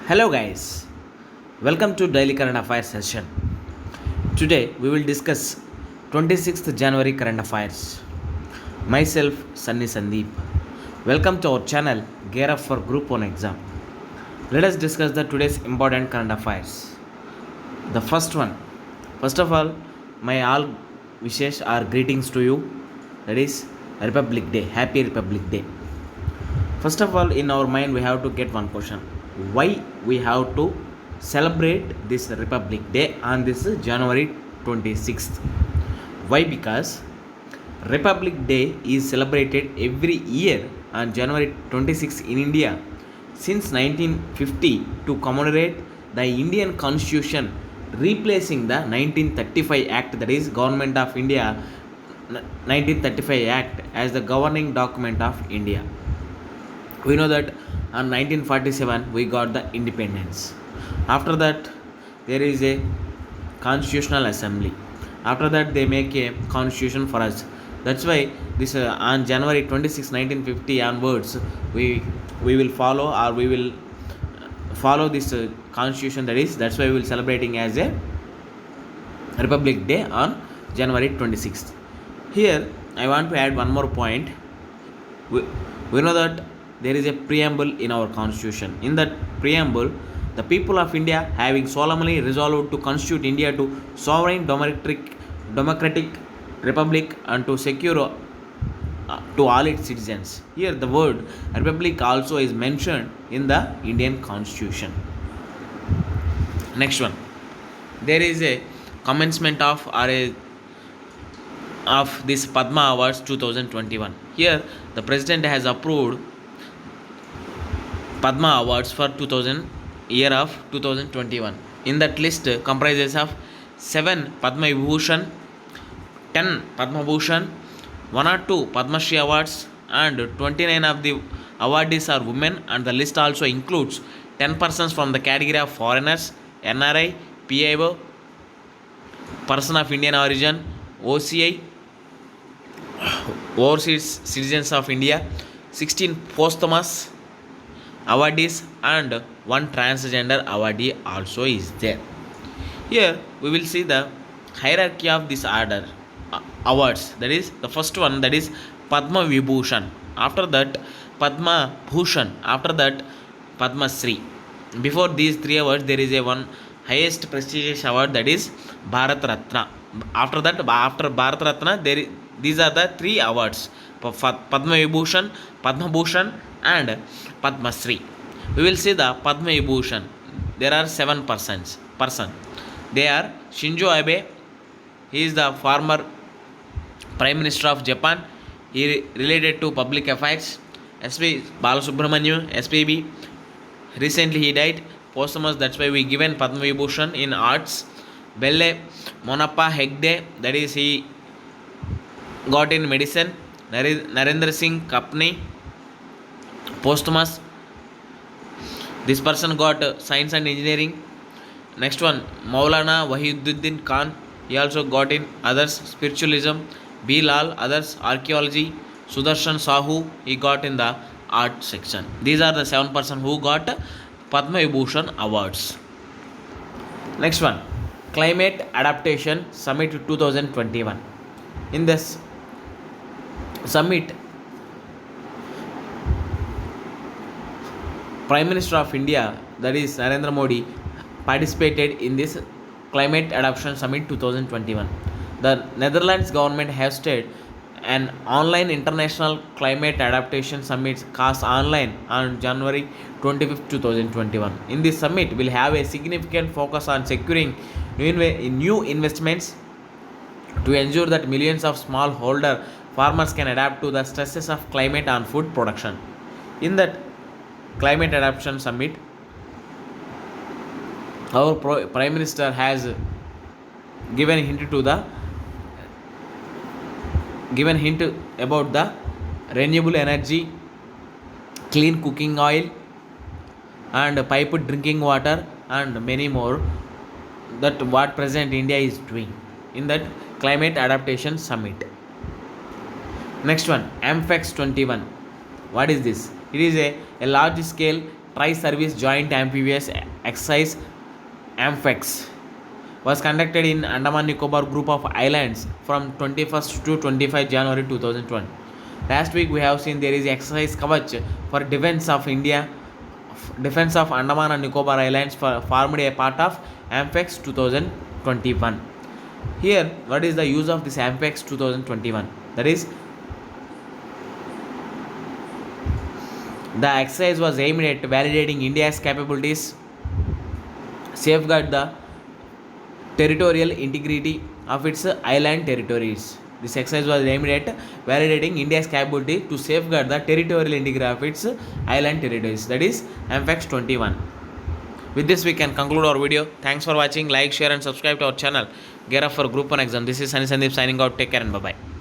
Hello guys, welcome to Daily Current Affairs session. Today we will discuss 26th January current affairs. Myself Sunny Sandeep. Welcome to our channel Gear Up for Group 1 exam. Let us discuss the today's important current affairs. The first one. First of all, my all wishes are greetings to you. That is Republic Day. Happy Republic Day. First of all, in our mind we have to get one question. Why we have to celebrate this Republic Day on this January 26th? Why? Because Republic Day is celebrated every year on January 26th in India since 1950 to commemorate the Indian Constitution replacing the 1935 Act, that is Government of India 1935 Act, as the governing document of India. We know that on 1947 we got the independence. After that there is a constitutional assembly. After that they make a constitution for us. That's why this on January 26, 1950 onwards we will follow, or we will follow this constitution. That's why we will celebrating as a Republic Day on January 26th. Here I want to add one more point. We know that there is a preamble in our constitution. In that preamble, the people of India having solemnly resolved to constitute India to sovereign democratic republic and to secure to all its citizens. Here the word republic also is mentioned in the Indian constitution. Next one, there is a commencement of this Padma Awards 2021. Here the president has approved Padma Awards for 2021. In that list comprises of 7 Padma Vibhushan, 10 Padma Bhushan, 1 or 2 Padma Shri Awards, and 29 of the awardees are women, and the list also includes 10 persons from the category of foreigners, NRI, PIO, person of Indian origin, OCI, overseas citizens of India, 16 posthumous awardees, and 1 transgender awardee also is there. Here we will see the hierarchy of this order awards. That is the first one, that is Padma Vibhushan. After that Padma Bhushan. After that Padma Shri. Before these 3 awards there is a one highest prestigious award, that is Bharat Ratna. After that, after Bharat Ratna, these are the 3 awards: Padma Vibhushan, Padma Bhushan, and Padma Shri. We will see the Padma Vibhushan. There are 7 persons. They are Shinzo Abe. He is the former Prime Minister of Japan. He related to public affairs. SP Balasubramanian, SPB. Recently he died. Posthumous. That's why we given Padma Vibhushan. In arts, Belle Monappa Hegde. That is, he got in medicine. Narendra Singh Kapni, posthumous. This person got science and engineering. Next one, Maulana Wahiduddin Khan. He also got in others spiritualism. B. Lal, others archaeology. Sudarshan Sahu, he got in the art section. These are the 7 persons who got Padma Vibhushan awards. Next one, Climate Adaptation Summit 2021. In this summit, Prime Minister of India, that is Narendra Modi, participated in this Climate Adaptation Summit 2021. The Netherlands government hosted an online international climate adaptation summit cast online on January 25, 2021. In this summit, will have a significant focus on securing new investments to ensure that millions of smallholder farmers can adapt to the stresses of climate and food production. In that Climate Adaptation Summit, our Prime Minister has given hint about the renewable energy, clean cooking oil, and piped drinking water, and many more, that what present India is doing in that Climate Adaptation Summit. Next one, AMFEX 21. What is this? It is a large scale Tri-Service Joint Amphibious Exercise AMPHEX was conducted in Andaman Nicobar Group of Islands from 21st to 25 January 2020. Last week we have seen there is exercise Kavach for defense of India, defense of Andaman and Nicobar Islands formed a part of AMPHEX 2021. Here, what is the use of this AMPHEX 2021? That is, the exercise was aimed at validating India's capabilities, safeguard the territorial integrity of its island territories. This exercise was aimed at validating India's capability to safeguard the territorial integrity of its island territories. That is AMPHEX 21. With this, we can conclude our video. Thanks for watching. Like, share, and subscribe to our channel. Gear up for Group 1 exam. This is Sunny Sandeep signing out. Take care and bye bye.